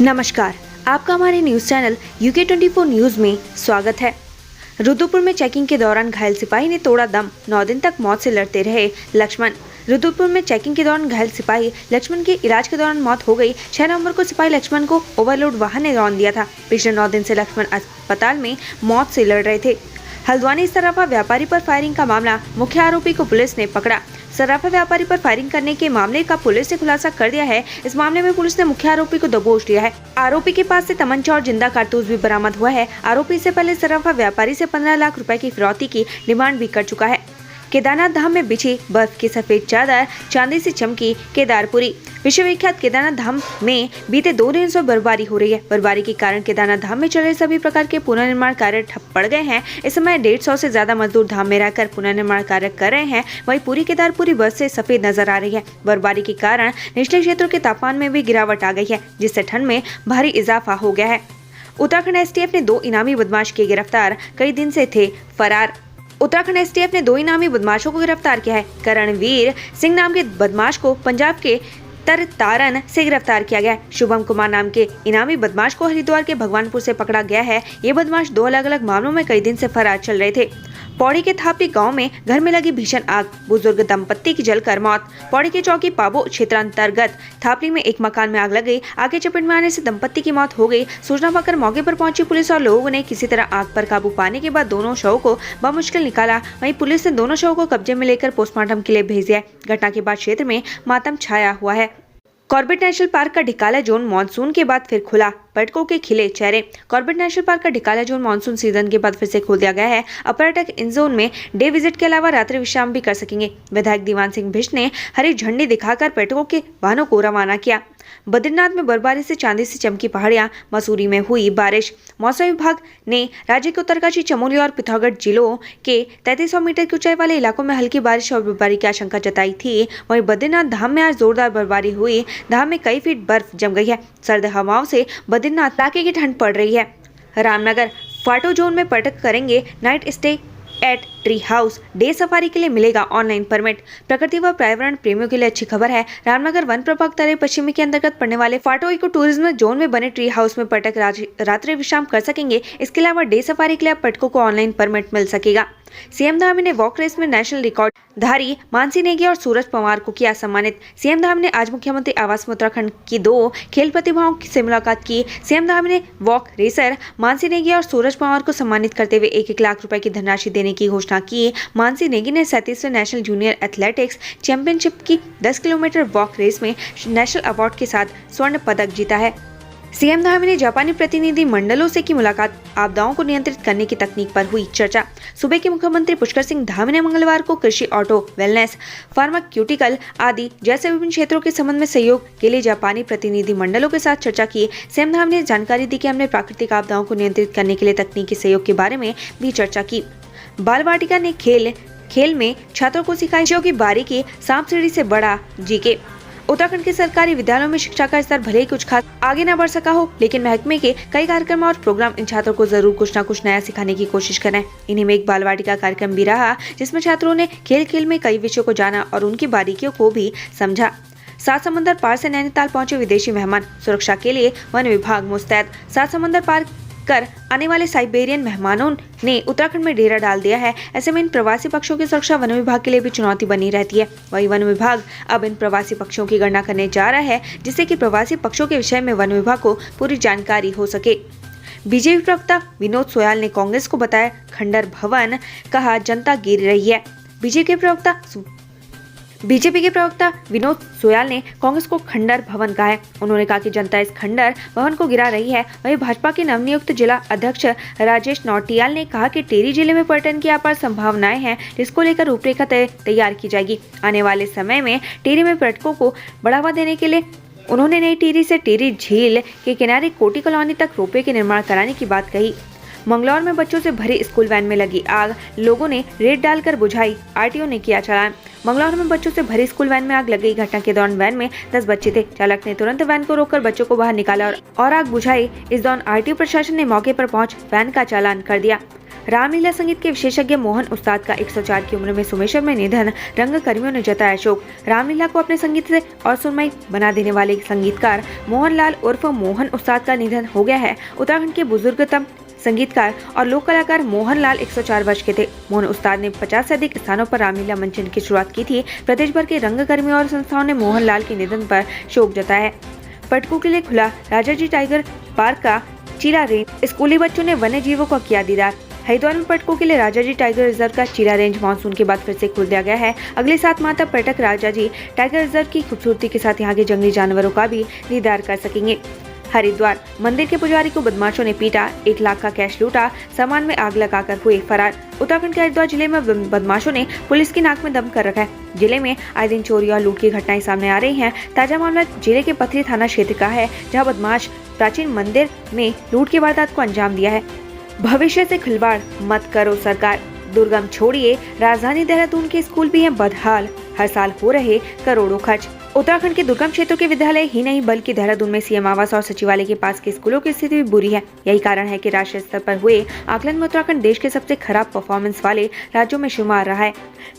नमस्कार, आपका हमारे न्यूज चैनल UK24 न्यूज में स्वागत है। रुद्रपुर में चेकिंग के दौरान घायल सिपाही ने तोड़ा दम, 9 दिन तक मौत से लड़ते रहे लक्ष्मण। रुद्रपुर में चेकिंग के दौरान घायल सिपाही लक्ष्मण की इलाज के दौरान मौत हो गई। 6 नवंबर को सिपाही लक्ष्मण को ओवरलोड वाहन ने रौंद दिया था। पिछले 9 दिन से लक्ष्मण अस्पताल में मौत से लड़ रहे थे। हल्द्वानी सराफा व्यापारी पर फायरिंग का मामला, मुख्य आरोपी को पुलिस ने पकड़ा। सराफा व्यापारी पर फायरिंग करने के मामले का पुलिस ने खुलासा कर दिया है। इस मामले में पुलिस ने मुख्य आरोपी को दबोच लिया है। आरोपी के पास से तमंचा और जिंदा कारतूस भी बरामद हुआ है। आरोपी से पहले सराफा व्यापारी से 15 लाख रुपए की फिरौती की डिमांड भी कर चुका है। केदारनाथ धाम में बिछी बर्फ की सफेद चादर, चांदी से चमकी केदारपुरी। विश्व विख्यात केदारनाथ धाम में बीते 2 दिन से बर्फबारी हो रही है। बर्फबारी के कारण केदारनाथ धाम में चल रहे सभी प्रकार के पुनर्निर्माण कार्य ठप पड़ गए हैं। इस समय 150 से ज्यादा मजदूर धाम में रहकर पुनर्निर्माण कार्य कर रहे हैं। वहीं पूरी केदारपुरी बर्फ से सफेद नजर आ रही है। बर्फबारी के कारण निचले क्षेत्रों के तापमान में भी गिरावट आ गई है, जिससे ठंड में भारी इजाफा हो गया है। उत्तराखंड STF ने 2 इनामी बदमाश किए गिरफ्तार, कई दिन से थे फरार। उत्तराखंड STF ने 2 इनामी बदमाशों को गिरफ्तार किया है। करणवीर सिंह नाम के बदमाश को पंजाब के तरतारन से गिरफ्तार किया गया है। शुभम कुमार नाम के इनामी बदमाश को हरिद्वार के भगवानपुर से पकड़ा गया है। ये बदमाश 2 अलग अलग मामलों में कई दिन से फरार चल रहे थे। पौड़ी के थापड़ी गांव में घर में लगी भीषण आग, बुजुर्ग दंपत्ति की जलकर मौत। पौड़ी के चौकी पाबो क्षेत्रांतर्गत थापड़ी में एक मकान में आग लग गई। आग की चपेट में आने से दंपत्ति की मौत हो गई। सूचना पाकर मौके पर पहुंची पुलिस और लोगों ने किसी तरह आग पर काबू पाने के बाद दोनों शवों को बमुश्किल निकाला। वहीं पुलिस ने दोनों शवों को कब्जे में लेकर पोस्टमार्टम के लिए भेज दिया है। घटना के बाद क्षेत्र में मातम छाया हुआ है। कॉर्बेट नेशनल पार्क का ढिकाला जोन मानसून के बाद फिर खुला, पर्यटकों के खिले चेहरे। कॉर्बेट नेशनल पार्क का ढिकाला जोन मानसून सीजन के बाद फिर से खोल दिया गया है। अब पर्यटक इन जोन में डे विजिट के अलावा रात्रि विश्राम भी कर सकेंगे। विधायक दीवान सिंह बिष्ट ने हरी झंडी दिखाकर पर्यटकों के वाहनों को रवाना किया। बद्रीनाथ में बर्फबारी से चांदी से चमकी पहाड़ियां, मसूरी में हुई बारिश। मौसम विभाग ने राज्य के उत्तरकाशी, चमोली और पिथौरागढ़ जिलों के 3300 मीटर की ऊंचाई वाले इलाकों में हल्की बारिश और बर्फबारी की आशंका जताई थी। वहीं बद्रीनाथ धाम में आज जोरदार बर्फबारी हुई। धाम में कई फीट बर्फ जम गई है। सर्द हवाओं से बद्रीनाथ इलाके की ठंड पड़ रही है। रामनगर फाटो जोन में पर्यटक करेंगे night stay at tree house. Day safari के लिए मिलेगा ऑनलाइन परमिट। प्रकृति व पर्यावरण प्रेमियों के लिए अच्छी खबर है। रामनगर वन प्रभाग तराई पश्चिमी के अंतर्गत पड़ने वाले फाटो इको टूरिज्म जोन में बने ट्री हाउस में पर्यटक रात्रि विश्राम कर सकेंगे। इसके अलावा डे सफारी के लिए पर्यटकों को ऑनलाइन परमिट मिल सकेगा। सीएम धामी ने वॉक रेस में नेशनल रिकॉर्ड धारी मानसी नेगी और सूरज पवार को किया सम्मानित। सीएम धामी ने आज मुख्यमंत्री आवास में उत्तराखंड की 2 खेल प्रतिभाओं से मुलाकात की। सीएम धामी ने वॉक रेसर मानसी नेगी और सूरज पवार को सम्मानित करते हुए 1-1 लाख रुपए की धनराशि देने की घोषणा की। मानसी नेगी ने 37वें नेशनल जूनियर एथलेटिक्स चैंपियनशिप की 10 किलोमीटर वॉक रेस में नेशनल अवार्ड के साथ स्वर्ण पदक जीता है। सीएम धामी ने जापानी प्रतिनिधि मंडलों से की मुलाकात। आपदाओं को नियंत्रित करने की तकनीक पर हुई चर्चा। सूबे के मुख्यमंत्री पुष्कर सिंह धामी ने मंगलवार को कृषि, ऑटो, वेलनेस, फार्माक्यूटिकल आदि जैसे विभिन्न क्षेत्रों के संबंध में सहयोग के लिए जापानी प्रतिनिधि मंडलों के साथ चर्चा की। सीएम धामी ने जानकारी दी कि हमने प्राकृतिक आपदाओं को नियंत्रित करने के लिए तकनीकी सहयोग के बारे में भी चर्चा की। बाल वाटिका ने खेल में छात्रों को सिखाई की बारीकी, सांप सीढ़ी से बड़ा जीके। उत्तराखंड के सरकारी विद्यालयों में शिक्षा का स्तर भले ही कुछ खास आगे न बढ़ सका हो, लेकिन महकमे के कई कार्यक्रम और प्रोग्राम इन छात्रों को जरूर कुछ न कुछ नया सिखाने की कोशिश करें। इन्हीं में एक बाल वाटिका कार्यक्रम भी रहा, जिसमें छात्रों ने खेल में कई विषयों को जाना और उनकी बारीकियों को भी समझा। 7 समंदर पार से नैनीताल पहुंचे विदेशी मेहमान, सुरक्षा के लिए वन विभाग मुस्तैद। 7 समंदर पार कर आने वाले साइबेरियन मेहमानों ने उत्तराखंड में डेरा डाल दिया है। ऐसे में इन प्रवासी पक्षियों की सुरक्षा वन विभाग के लिए भी चुनौती बनी रहती है। वही वन विभाग अब इन प्रवासी पक्षियों की गणना करने जा रहा है, जिससे कि प्रवासी पक्षियों के विषय में वन विभाग को पूरी जानकारी हो सके। बीजेपी प्रवक्ता विनोद सोयाल ने कांग्रेस को बताया खंडर भवन, कहा जनता गिर रही है। बीजेपी के प्रवक्ता विनोद सोयाल ने कांग्रेस को खंडर भवन कहा है। उन्होंने कहा कि जनता इस खंडर भवन को गिरा रही है। वहीं भाजपा के नवनियुक्त जिला अध्यक्ष राजेश नौटियाल ने कहा कि टिहरी जिले में पर्यटन की अपार संभावनाएं हैं, जिसको लेकर रूपरेखा तैयार की जाएगी। आने वाले समय में टिहरी में पर्यटकों को बढ़ावा देने के लिए उन्होंने नई टिहरी से टिहरी झील के किनारे कोटी कॉलोनी तक रोपवे के निर्माण कराने की बात कही। मंगलौर में बच्चों से भरी स्कूल वैन में लगी आग, लोगों ने रेत डालकर बुझाई, आरटीओ ने किया चालान। मंगलौर में बच्चों से भरी स्कूल वैन में आग लग गई। घटना के दौरान वैन में 10 बच्चे थे। चालक ने तुरंत वैन को रोककर बच्चों को बाहर निकाला और आग बुझाई। इस दौरान आरटीओ प्रशासन ने मौके पर पहुंच वैन का चालान कर दिया। रामलीला संगीत के विशेषज्ञ मोहन उस्ताद का 104 की उम्र में सोमेश्वर में निधन। रंग कर्मियों ने जताया शोक। रामलीला को अपने संगीत से और सुरमई बना देने वाले संगीतकार मोहन लाल उर्फ मोहन उस्ताद का निधन हो गया है। उत्तराखंड के बुजुर्गतम संगीतकार और लोक कलाकार मोहन लाल 104 वर्ष के थे। मोहन उस्ताद ने 50 से अधिक स्थानों पर रामलीला मंचन की शुरुआत की थी। प्रदेश भर के रंगकर्मियों और संस्थाओं ने मोहन लाल के निधन पर शोक जताया है। पर्यटकों के लिए खुला राजाजी टाइगर पार्क का चीला रेंज। स्कूली बच्चों ने वन्य जीवों को किया दीदार। हरिद्वार में पर्यटकों के लिए राजाजी टाइगर रिजर्व का चीला रेंज मानसून के बाद फिर से खोल दिया गया है। अगले 7 माह तक पर्यटक राजाजी टाइगर रिजर्व की खूबसूरती के साथ यहाँ के जंगली जानवरों का भी दीदार कर सकेंगे। हरिद्वार मंदिर के पुजारी को बदमाशों ने पीटा, 1 लाख का कैश लूटा, सामान में आग लगाकर हुए फरार। उत्तराखंड के हरिद्वार जिले में बदमाशों ने पुलिस की नाक में दम कर रखा है। जिले में आए दिन चोरी और लूट की घटनाएं सामने आ रही हैं। ताजा मामला जिले के पथरी थाना क्षेत्र का है, जहां बदमाश प्राचीन मंदिर में लूट की वारदात को अंजाम दिया है। भविष्य से खिलवाड़ मत करो सरकार। दुर्गम छोड़िए, राजधानी देहरादून के स्कूल भी हैं बदहाल। हर साल हो रहे करोड़ों खर्च। उत्तराखंड के दुर्गम क्षेत्रों के विद्यालय ही नहीं बल्कि देहरादून में सीएम आवास और सचिवालय के पास के स्कूलों की स्थिति भी बुरी है। यही कारण है कि राष्ट्रीय स्तर पर हुए आकलन में उत्तराखंड देश के सबसे खराब परफॉर्मेंस वाले राज्यों में शुमार रहा है।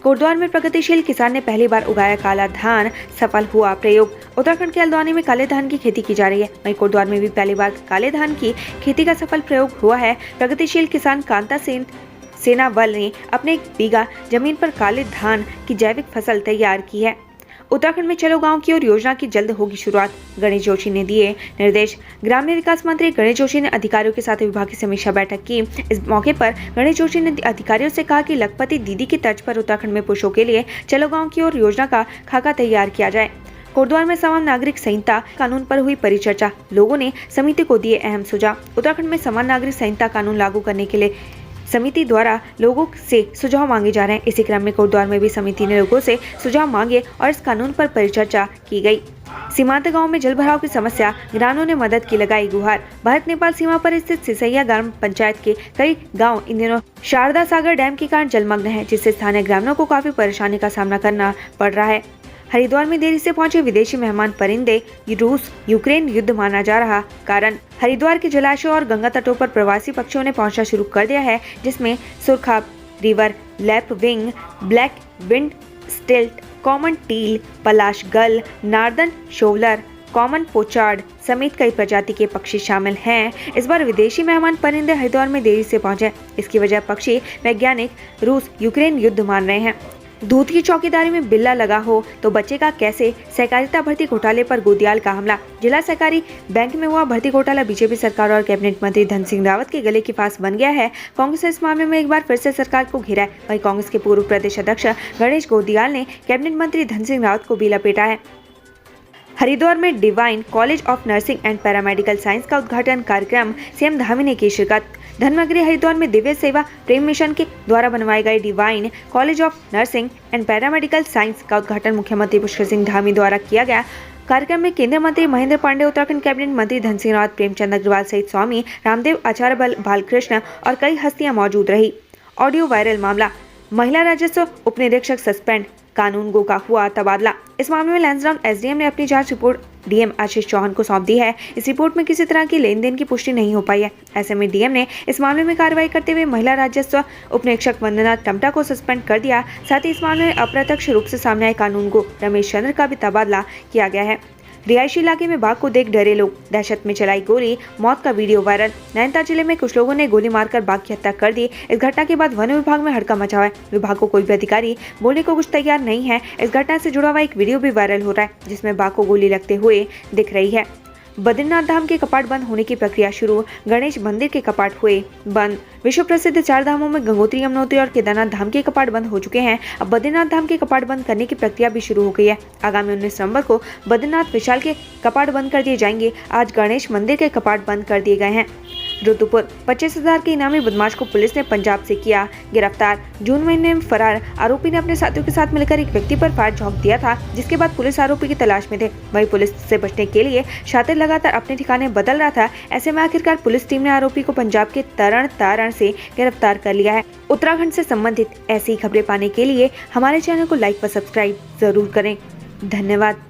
कोटद्वार में प्रगतिशील किसान ने पहली बार उगाया काला धान, सफल हुआ प्रयोग। उत्तराखंड के हल्द्वानी में काले धान की खेती की जा रही है। वहीं कोटद्वार में भी पहली बार काले धान की खेती का सफल प्रयोग हुआ है। प्रगतिशील किसान कांता सेनावल ने अपने 1 बीघा जमीन पर काले धान की जैविक फसल तैयार की है। उत्तराखंड में चलो गांव की ओर योजना की जल्द होगी शुरुआत। गणेश जोशी ने दिए निर्देश। ग्रामीण विकास मंत्री गणेश जोशी ने अधिकारियों के साथ विभाग की समीक्षा बैठक की। इस मौके पर गणेश जोशी ने अधिकारियों से कहा कि लखपति दीदी की तर्ज पर उत्तराखंड में पुरुषों के लिए चलो गाँव की ओर योजना का खाका तैयार किया जाए। कोटद्वार में समान नागरिक संहिता कानून पर हुई परिचर्चा। लोगों ने समिति को दिए अहम सुझाव। उत्तराखंड में समान नागरिक संहिता कानून लागू करने के लिए समिति द्वारा लोगों से सुझाव मांगे जा रहे हैं। इसी क्रम में कोटद्वार में भी समिति ने लोगों से सुझाव मांगे और इस कानून पर परिचर्चा की गई। सीमांत गांव में जल भराव की समस्या, ग्रामीणों ने मदद की लगाई गुहार। भारत नेपाल सीमा पर स्थित सिसैया ग्राम पंचायत के कई गांव इन दिनों शारदा सागर डैम के कारण जलमग्न है, जिससे स्थानीय ग्रामीणों को काफी परेशानी का सामना करना पड़ रहा है। हरिद्वार में देरी से पहुंचे विदेशी मेहमान परिंदे, रूस यूक्रेन युद्ध माना जा रहा कारण। हरिद्वार के जलाशयों और गंगा तटों पर प्रवासी पक्षियों ने पहुंचना शुरू कर दिया है, जिसमें सुरखाब, river lapwing, black winged stilt, common teal, Pallas gull, northern shoveler, common pochard समेत कई प्रजाति के पक्षी शामिल हैं। इस बार विदेशी मेहमान परिंदे हरिद्वार में देरी से पहुंचे। इसकी वजह पक्षी वैज्ञानिक रूस यूक्रेन युद्ध मान रहे हैं। दूध की चौकीदारी में बिल्ला लगा हो तो बचेगा कैसे? सहकारिता भर्ती घोटाले पर गोदियाल का हमला। जिला सहकारी बैंक में हुआ भर्ती घोटाला बीजेपी सरकार और कैबिनेट मंत्री धन सिंह रावत के गले की फांस बन गया है। कांग्रेस ने इस मामले में एक बार फिर से सरकार को घेरा है। वहीं कांग्रेस के पूर्व प्रदेश अध्यक्ष गणेश गोदियाल ने कैबिनेट मंत्री धन सिंह रावत को भी लपेटा है। हरिद्वार में divine college of nursing and paramedical science का उद्घाटन कार्यक्रम, सीएम धामी ने की शिरकत। धर्मनगरी हरिद्वार में दिव्य सेवा प्रेम मिशन के द्वारा बनवाए गए divine college of nursing and paramedical science का उद्घाटन मुख्यमंत्री पुष्कर सिंह धामी द्वारा किया गया। कार्यक्रम में केंद्रीय मंत्री महेंद्र पांडे, उत्तराखंड कैबिनेट मंत्री धन सिंह रावत, प्रेमचंद अग्रवाल सहित स्वामी रामदेव, आचार्य बालकृष्ण और कई हस्तियां मौजूद रही। ऑडियो वायरल मामला, महिला राजस्व उप निरीक्षक सस्पेंड, कानून गो का हुआ तबादला। इस मामले में लैंसडाउन एसडीएम ने अपनी जांच रिपोर्ट डीएम आशीष चौहान को सौंप दी है। इस रिपोर्ट में किसी तरह की लेन देन की पुष्टि नहीं हो पाई है। ऐसे में डीएम ने इस मामले में कार्रवाई करते हुए महिला राजस्व उप निरीक्षक वंदना टमटा को सस्पेंड कर दिया। साथ ही इस मामले में अप्रत्यक्ष रूप से सामने आए कानून गो रमेश चंद्र का भी तबादला किया गया है। रिहायशी इलाके में बाघ को देख डरे लोग, दहशत में चलाई गोली, मौत का वीडियो वायरल। नैनीताल जिले में कुछ लोगों ने गोली मारकर बाघ की हत्या कर दी। इस घटना के बाद वन विभाग में हड़कंप मचा है। विभाग को कोई भी अधिकारी बोलने को कुछ तैयार नहीं है। इस घटना से जुड़ा हुआ एक वीडियो भी वायरल हो रहा है, जिसमें बाघ को गोली लगते हुए दिख रही है। बद्रीनाथ धाम के कपाट बंद होने की प्रक्रिया शुरू, गणेश मंदिर के कपाट हुए बंद। विश्व प्रसिद्ध 4 धामों में गंगोत्री, यमुनोत्री और केदारनाथ धाम के कपाट बंद हो चुके हैं। अब बद्रीनाथ धाम के कपाट बंद करने की प्रक्रिया भी शुरू हो गई है। आगामी 19 नवंबर को बद्रीनाथ विशाल के कपाट बंद कर दिए जाएंगे। आज गणेश मंदिर के कपाट बंद कर दिए गए हैं। रुद्रपुर 25,000 के इनामी बदमाश को पुलिस ने पंजाब से किया गिरफ्तार। जून महीने में फरार आरोपी ने अपने साथियों के साथ मिलकर एक व्यक्ति पर फायर झोंक दिया था, जिसके बाद पुलिस आरोपी की तलाश में थे। वहीं पुलिस से बचने के लिए शातिर लगातार अपने ठिकाने बदल रहा था। ऐसे में आखिरकार पुलिस टीम ने आरोपी को पंजाब के तरण तारण से गिरफ्तार कर लिया है। उत्तराखंड से संबंधित ऐसी खबरें पाने के लिए हमारे चैनल को लाइक व सब्सक्राइब जरूर करें। धन्यवाद।